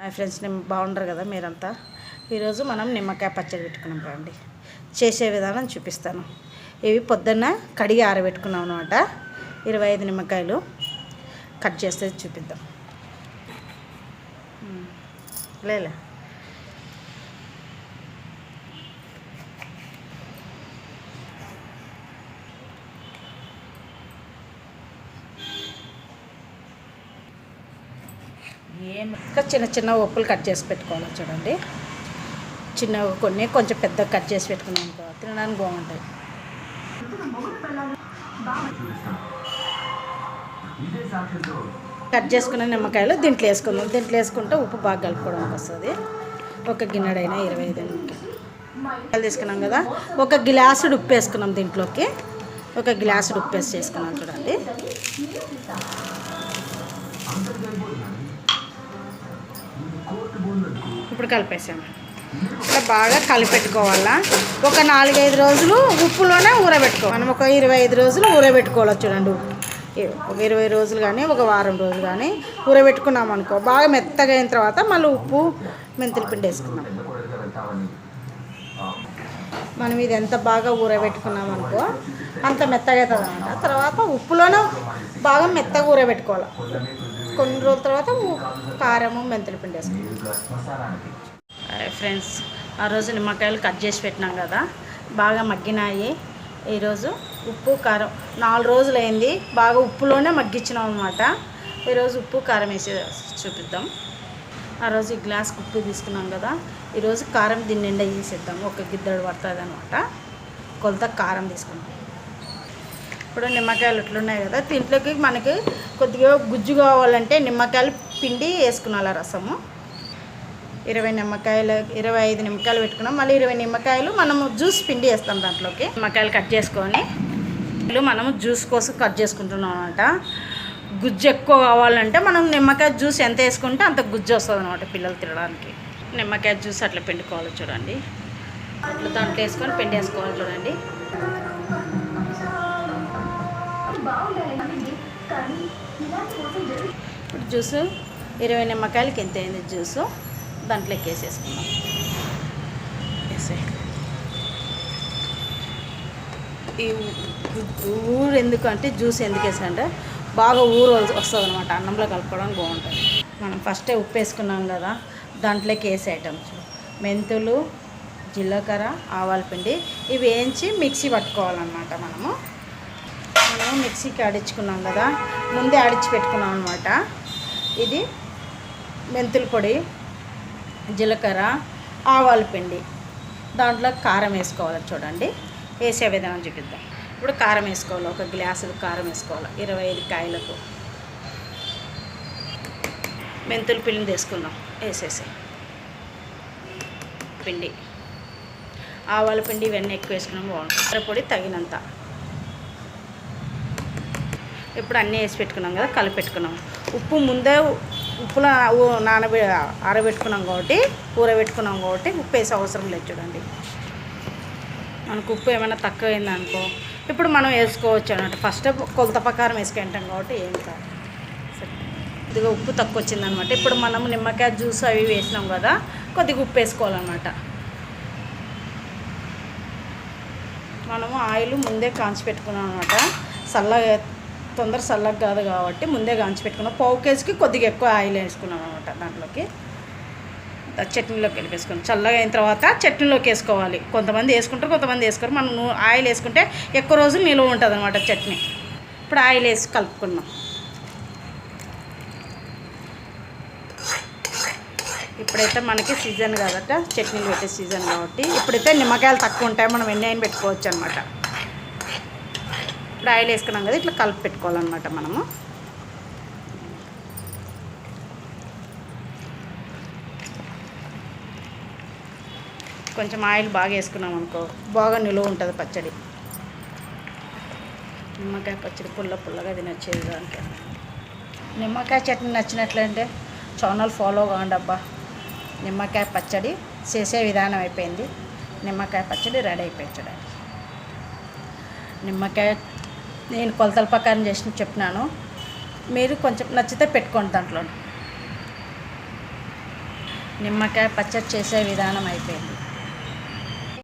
My friends బాగుండరు కదా మీరంతా. ఈరోజు మనం నిమ్మకాయ పచ్చడి పెట్టుకున్నాం రండి. చేసే విధానం చూపిస్తాను. ఇవి పొద్దున్న కడిగి ఆరబెట్టుకున్నాం అనమాట. 25 నిమ్మకాయలు కట్ చేస్తే చూపిద్దాం. లేలే ఇంకా చిన్న చిన్న ఉప్పులు కట్ చేసి పెట్టుకోవాలి చూడండి. చిన్నగా కొన్ని కొంచెం పెద్దగా కట్ చేసి పెట్టుకున్నాం అనుకో తినడానికి బాగుంటాయి. కట్ చేసుకున్న నిమ్మకాయలు దీంట్లో వేసుకుందాం. దీంట్లో వేసుకుంటే ఉప్పు బాగా కలుపుకోవడానికి వస్తుంది. ఒక గిన్నెడైనా 25 నిమ్మకాయలు తీసుకున్నాం కదా. ఒక గ్లాసుడు ఉప్పు వేసుకున్నాం. దీంట్లోకి ఒక గ్లాసుడు ఉప్పు వేసి చేసుకున్నాం చూడండి. ఇప్పుడు కలిపేసాము. ఇట్లా బాగా కలిపెట్టుకోవాలా. ఒక 4-5 రోజులు ఉప్పులోనే ఊరబెట్టుకోవాలి. మనం ఒక 25 రోజులు ఊరబెట్టుకోవాలి చూడండి. ఒక 20 రోజులు కానీ ఒక వారం రోజులు కానీ ఊరబెట్టుకున్నాం అనుకో బాగా మెత్తగా అయిన తర్వాత మళ్ళీ ఉప్పు మెంతుల పిండి వేసుకున్నాం. మనం ఇది ఎంత బాగా ఊరబెట్టుకున్నాం అనుకో అంత మెత్తగా అవుతుంది అన్నమాట. తర్వాత ఉప్పులోనే బాగా మెత్తగా ఊరబెట్టుకోవాలి. కొన్ని రోజుల తర్వాత కారము మెంతుల పిండి వేసుకున్నాం. ఫ్రెండ్స్, ఆ రోజు నిమ్మకాయలు కట్ చేసి పెట్టినాం కదా, బాగా మగ్గినాయి. ఈరోజు ఉప్పు కారం 4 రోజులు అయింది. బాగా ఉప్పులోనే మగ్గించినాం అనమాట. ఈరోజు ఉప్పు కారం వేసి చూపిద్దాం. ఆ రోజు ఈ గ్లాస్కి ఉప్పు తీసుకున్నాం కదా, ఈరోజు కారం దీన్ని నిండా వేసేద్దాం. ఒక గిద్దెడు పడుతుంది అనమాట. కొలత కారం తీసుకుంటాం. ఇప్పుడు నిమ్మకాయలు ఇట్లున్నాయి కదా, దీంట్లోకి మనకి కొద్దిగా గుజ్జు కావాలంటే నిమ్మకాయలు పిండి వేసుకున్నాల రసము. 25 నిమ్మకాయలు పెట్టుకున్నాం. మళ్ళీ 20 నిమ్మకాయలు మనము జ్యూస్ పిండి వేస్తాం. దాంట్లోకి నిమ్మకాయలు కట్ చేసుకొని మనము జ్యూస్ కోసం కట్ చేసుకుంటున్నాం అనమాట. గుజ్జు ఎక్కువ కావాలంటే మనం నిమ్మకాయ జ్యూస్ ఎంత వేసుకుంటే అంత గుజ్జు వస్తుంది అనమాట పిల్లలు తినడానికి. నిమ్మకాయ జ్యూస్ అట్లా పిండుకోవాలి చూడండి. అట్లా దాంట్లో వేసుకొని పిండి వేసుకోవాలి చూడండి. ఇప్పుడు జ్యూసు 20 నిమ్మకాయలకి ఎంత అయింది జ్యూసు దాంట్లోకి వేసేసుకుందాం. ఈ ఊరు ఎందుకంటే జ్యూస్ ఎందుకు వేసానంటే బాగా ఊరు వస్తుంది అనమాట. అన్నంలో కలుపుకోవడానికి బాగుంటుంది. మనం ఫస్టే ఉప్పు వేసుకున్నాం కదా, దాంట్లోకి వేసే ఐటమ్స్ మెంతులు, జీలకర్ర, ఆవాల పిండి ఇవి వేయించి మిక్సీ పట్టుకోవాలన్నమాట. మనము మిక్సీకి ఆడించుకున్నాం కదా, ముందే ఆడించి పెట్టుకున్నాం అనమాట. ఇది మెంతుల పొడి, జీలకర్ర, ఆవాల పిండి, దాంట్లో కారం వేసుకోవాలి చూడండి. వేసే విధానం చూపిద్దాం. ఇప్పుడు కారం వేసుకోవాలి. ఒక గ్లాసు కారం వేసుకోవాలి 25 కాయలకు. మెంతుల పిండి తీసుకుందాం. వేసేసి పిండి, ఆవాల పిండి ఇవన్నీ ఎక్కువ వేసుకున్నాం బాగుంటుంది. కారం పొడి తగినంత. ఇప్పుడు అన్నీ వేసి పెట్టుకున్నాం కదా, కలిపెట్టుకున్నాం. ఉప్పు ముందే ఉప్పులో ఆరబెట్టుకున్నాం కాబట్టి ఊరబెట్టుకున్నాం కాబట్టి ఉప్పు వేసే అవసరం లేదు చూడండి. మనకు ఉప్పు ఏమైనా తక్కువ అయిందనుకో ఇప్పుడు మనం వేసుకోవచ్చు అన్నట్టు. ఫస్ట్ కొలత ప్రకారం వేసుకుంటాం కాబట్టి ఏం కాదు. కొద్దిగా ఉప్పు తక్కువ వచ్చిందనమాట. ఇప్పుడు మనం నిమ్మకాయ జ్యూస్ అవి వేసినాం కదా, కొద్దిగా ఉప్పు వేసుకోవాలన్నమాట. మనము ఆయిల్ ముందే కాంచి పెట్టుకున్నాం అనమాట. తొందర చల్లగా కాదు కాబట్టి ముందే కాంచి పెట్టుకున్నాం. 1/4 కేజీకి కొద్దిగా ఎక్కువ ఆయిల్ వేసుకున్నాం అనమాట. దాంట్లోకి చట్నీలోకి వెళ్ళిపేసుకున్నాం. చల్లగా అయిన తర్వాత చట్నీలోకి వేసుకోవాలి. కొంతమంది వేసుకుంటారు, కొంతమంది వేసుకోరు. మనం ఆయిల్ వేసుకుంటే ఎక్కువ రోజులు నిల్వ ఉంటుంది అనమాట చట్నీ. ఇప్పుడు ఆయిల్ వేసి కలుపుకున్నాం. ఇప్పుడైతే మనకి సీజన్ కదట, చట్నీలు పెట్టే సీజన్ కాబట్టి ఇప్పుడైతే నిమ్మకాయలు తక్కువ ఉంటాయి. మనం ఎన్ని అయినా పెట్టుకోవచ్చు అనమాట. ఇప్పుడు ఆయిల్ వేసుకున్నాం కదా, ఇట్లా కలిపి పెట్టుకోవాలన్నమాట. మనము కొంచెం ఆయిల్ బాగా వేసుకున్నాం అనుకో బాగా నిలువ ఉంటుంది పచ్చడి. నిమ్మకాయ పచ్చడి పుల్లగా తినొచ్చేది. దానికి నిమ్మకాయ చట్నీ నచ్చినట్లంటే ఛానల్ ఫాలో కావండి అబ్బా. నిమ్మకాయ పచ్చడి చేసే విధానం అయిపోయింది. నిమ్మకాయ పచ్చడి రెడీ అయిపోయింది చూడండి. నిమ్మకాయ నేను కొలతల ప్రకారం చేసి చెప్పినాను. మీరు కొంచెం నచ్చితే పెట్టుకోండి. దాంట్లో నిమ్మకాయ పచ్చడి చేసే విధానం అయిపోయింది.